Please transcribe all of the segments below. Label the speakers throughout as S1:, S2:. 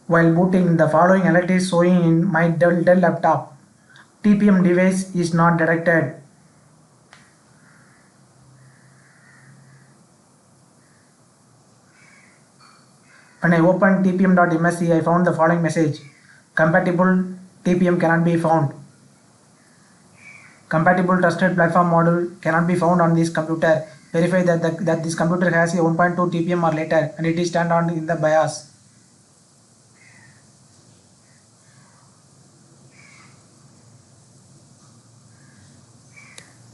S1: While booting, the following alert is showing in my Dell laptop. TPM device is not detected. When I opened tpm.msc, I found the following message. Compatible TPM cannot be found. Compatible trusted platform module cannot be found on this computer. Verify that this computer has a 1.2 TPM or later and it is turned on in the BIOS.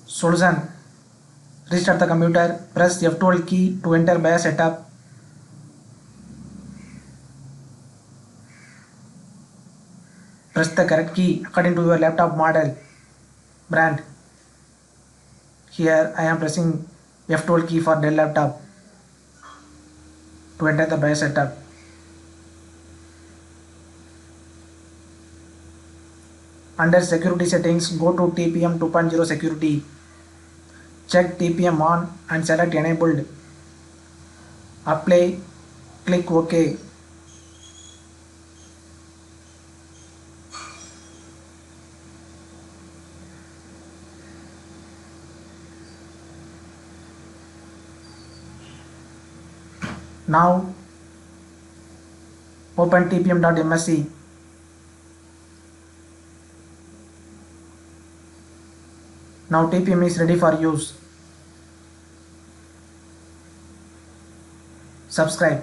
S1: Solution. Restart the computer. Press F12 key to enter BIOS setup. Press the correct key according to your laptop model brand. Here I am pressing F12 key for Dell laptop to enter the BIOS setup. Under security settings, go to TPM 2.0 security. Check TPM on and select enabled. Apply, click OK. Now open tpm.msc. Now TPM is ready for use. Subscribe.